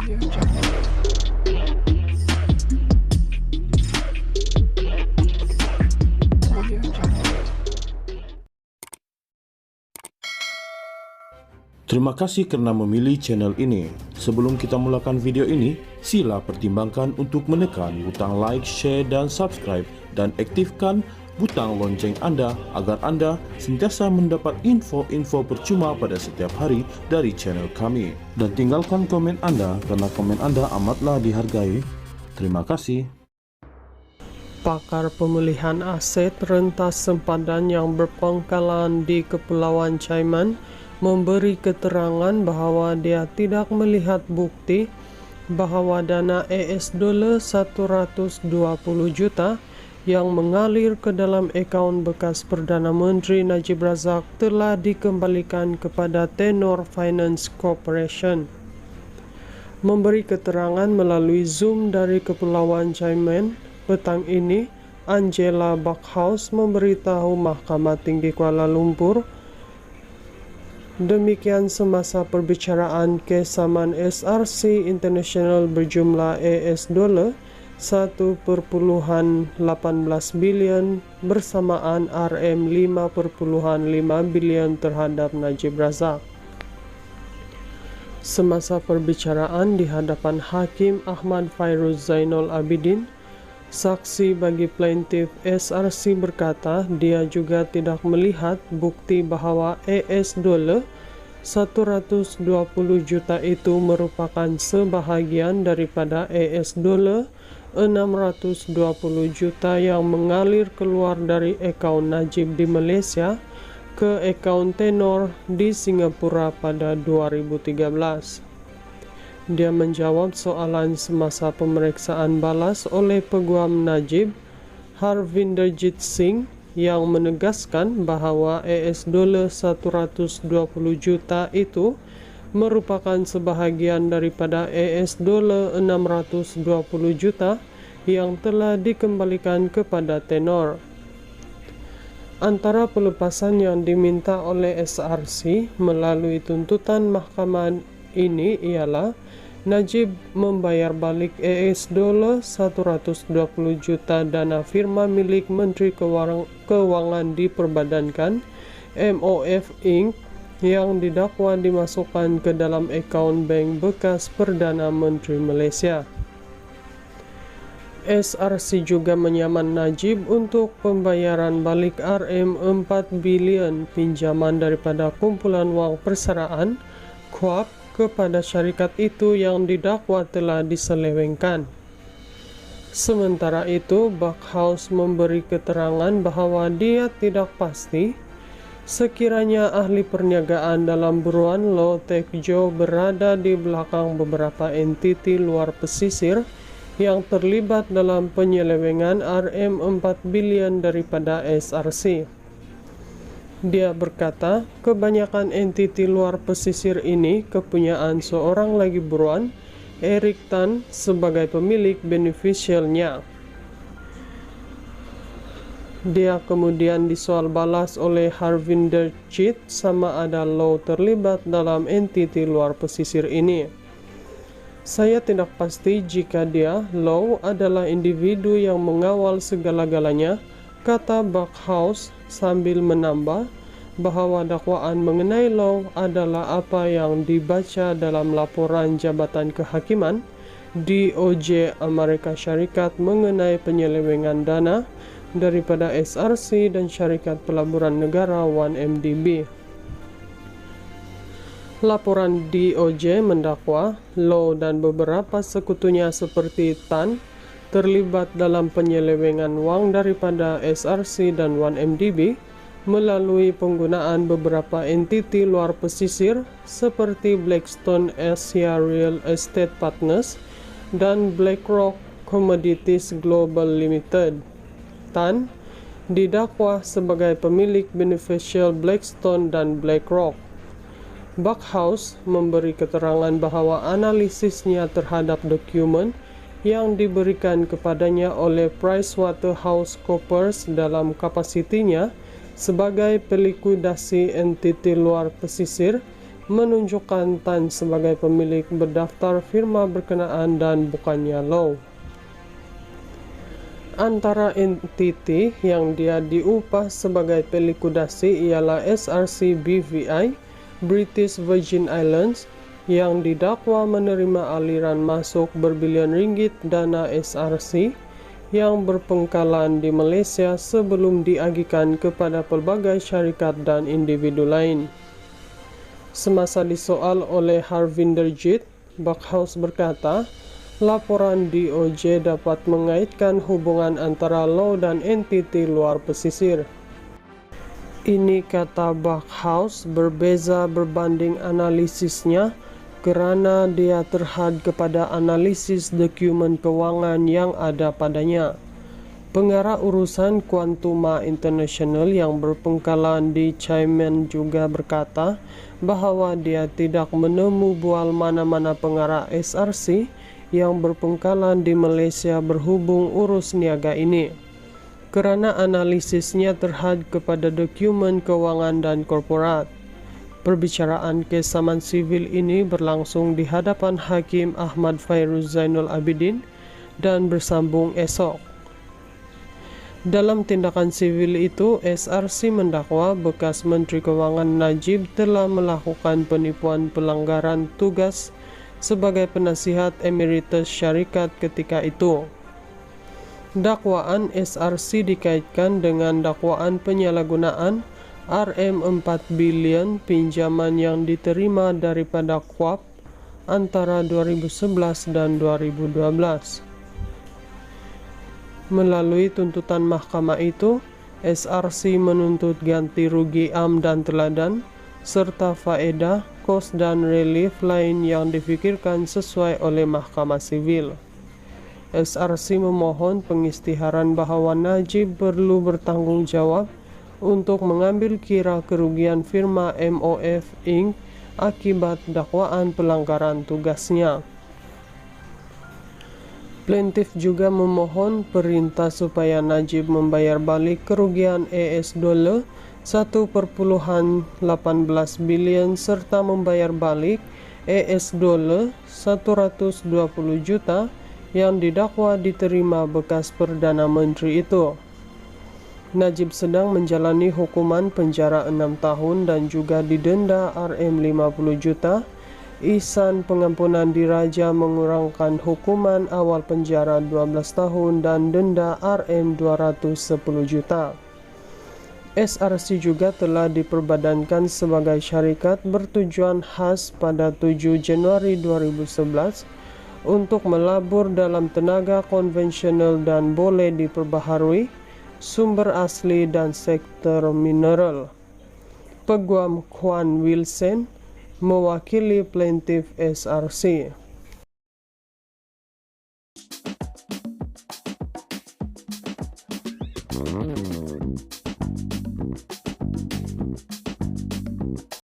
Terima kasih karena memilih channel ini. Sebelum kita mulakan video ini, sila pertimbangkan untuk menekan butang like, share, dan subscribe, dan aktifkan butang lonceng Anda agar Anda sentiasa mendapat info-info percuma pada setiap hari dari channel kami. Dan tinggalkan komen Anda karena komen Anda amatlah dihargai. Terima kasih. Pakar pemulihan aset rentas sempadan yang berpangkalan di Kepulauan Cayman memberi keterangan bahwa dia tidak melihat bukti bahwa dana $120 juta yang mengalir ke dalam akaun bekas Perdana Menteri Najib Razak telah dikembalikan kepada Tenor Finance Corporation. Memberi keterangan melalui Zoom dari Kepulauan Cayman petang ini, Angela Backhaus memberitahu Mahkamah Tinggi Kuala Lumpur demikian semasa perbicaraan kesamaan SRC International berjumlah $1.18 bilion bersamaan RM5.5 bilion terhadap Najib Razak. Semasa perbicaraan di hadapan Hakim Ahmad Fairuz Zainul Abidin, saksi bagi plaintiff SRC berkata dia juga tidak melihat bukti bahwa $120 juta itu merupakan sebahagian daripada $620 juta yang mengalir keluar dari akaun Najib di Malaysia ke akaun Tenor di Singapura pada 2013. Dia menjawab soalan semasa pemeriksaan balas oleh Peguam Najib, Harvinderjit Singh, yang menegaskan bahwa $120 juta itu merupakan sebahagian daripada $620 juta yang telah dikembalikan kepada Tenor. Antara pelepasan yang diminta oleh SRC melalui tuntutan mahkamah ini ialah Najib membayar balik $120 juta dana firma milik Menteri Keuangan diperbadankan MOF Inc. yang didakwa dimasukkan ke dalam akaun bank bekas Perdana Menteri Malaysia. SRC juga menyaman Najib untuk pembayaran balik RM4 bilion pinjaman daripada kumpulan wang persaraan KUAP kepada syarikat itu yang didakwa telah diselewengkan. Sementara itu, Backhaus memberi keterangan bahwa dia tidak pasti sekiranya ahli perniagaan dalam buruan Low Tech Joe berada di belakang beberapa entiti luar pesisir yang terlibat dalam penyelewengan RM4 bilion daripada SRC. Dia berkata, kebanyakan entiti luar pesisir ini kepunyaan seorang lagi buruan, Eric Tan, sebagai pemilik beneficialnya. Dia kemudian disoal balas oleh Harvinderjit sama ada Low terlibat dalam entiti luar pesisir ini. Saya tidak pasti jika dia, Low, adalah individu yang mengawal segala-galanya, kata Backhaus sambil menambah bahwa dakwaan mengenai Low adalah apa yang dibaca dalam laporan Jabatan Kehakiman DOJ Amerika Syarikat mengenai penyelewengan dana daripada SRC dan Syarikat Pelaburan Negara 1MDB. Laporan DOJ mendakwa Low dan beberapa sekutunya seperti Tan terlibat dalam penyelewengan wang daripada SRC dan 1MDB melalui penggunaan beberapa entiti luar pesisir seperti Blackstone Asia Real Estate Partners dan BlackRock Commodities Global Limited. Tan didakwa sebagai pemilik beneficial Blackstone dan BlackRock. Backhaus memberi keterangan bahwa analisisnya terhadap dokumen yang diberikan kepadanya oleh PricewaterhouseCoopers dalam kapasitinya sebagai pelikuidasi entiti luar pesisir menunjukkan Tan sebagai pemilik berdaftar firma berkenaan dan bukannya Lau. Antara entiti yang dia diupah sebagai pelikuidasi ialah SRC BVI, British Virgin Islands, yang didakwa menerima aliran masuk berbilion ringgit dana SRC yang berpangkalan di Malaysia sebelum diagihkan kepada pelbagai syarikat dan individu lain. Semasa disoal oleh Harvinderjit, Backhaus berkata, laporan DOJ dapat mengaitkan hubungan antara Lau dan entiti luar pesisir. Ini, kata Backhaus, berbeza berbanding analisisnya kerana dia terhad kepada analisis dokumen kewangan yang ada padanya. Pengarah urusan Quantuma International yang berpangkalan di Chaiman juga berkata bahawa dia tidak menemu bual mana-mana pengarah SRC yang berpangkalan di Malaysia berhubung urus niaga ini, kerana analisisnya terhad kepada dokumen kewangan dan korporat. Perbicaraan kes saman sivil ini berlangsung di hadapan Hakim Ahmad Fairuz Zainul Abidin dan bersambung esok. Dalam tindakan sivil itu, SRC mendakwa bekas Menteri Kewangan Najib telah melakukan penipuan pelanggaran tugas sebagai penasihat emeritus syarikat ketika itu. Dakwaan SRC dikaitkan dengan dakwaan penyalahgunaan RM4 bilion pinjaman yang diterima daripada KUAP antara 2011 dan 2012. Melalui tuntutan mahkamah itu, SRC menuntut ganti rugi am dan teladan, serta faedah, kos dan relief lain yang difikirkan sesuai oleh Mahkamah Sivil. SRC memohon pengisytiharan bahawa Najib perlu bertanggung jawab untuk mengambil kira kerugian firma MOF Inc. akibat dakwaan pelanggaran tugasnya. Plaintiff juga memohon perintah supaya Najib membayar balik kerugian AS $1.18 bilion serta membayar balik AS $120 juta yang didakwa diterima bekas Perdana Menteri itu. Najib sedang menjalani hukuman penjara 6 tahun dan juga didenda RM50 juta. Ihsan pengampunan diraja mengurangkan hukuman awal penjara 12 tahun dan denda RM210 juta. SRC juga telah diperbadankan sebagai syarikat bertujuan khas pada 7 Januari 2011 untuk melabur dalam tenaga konvensional dan boleh diperbaharui, sumber asli dan sektor mineral. Peguam Kwan Wilson mewakili plaintiff SRC.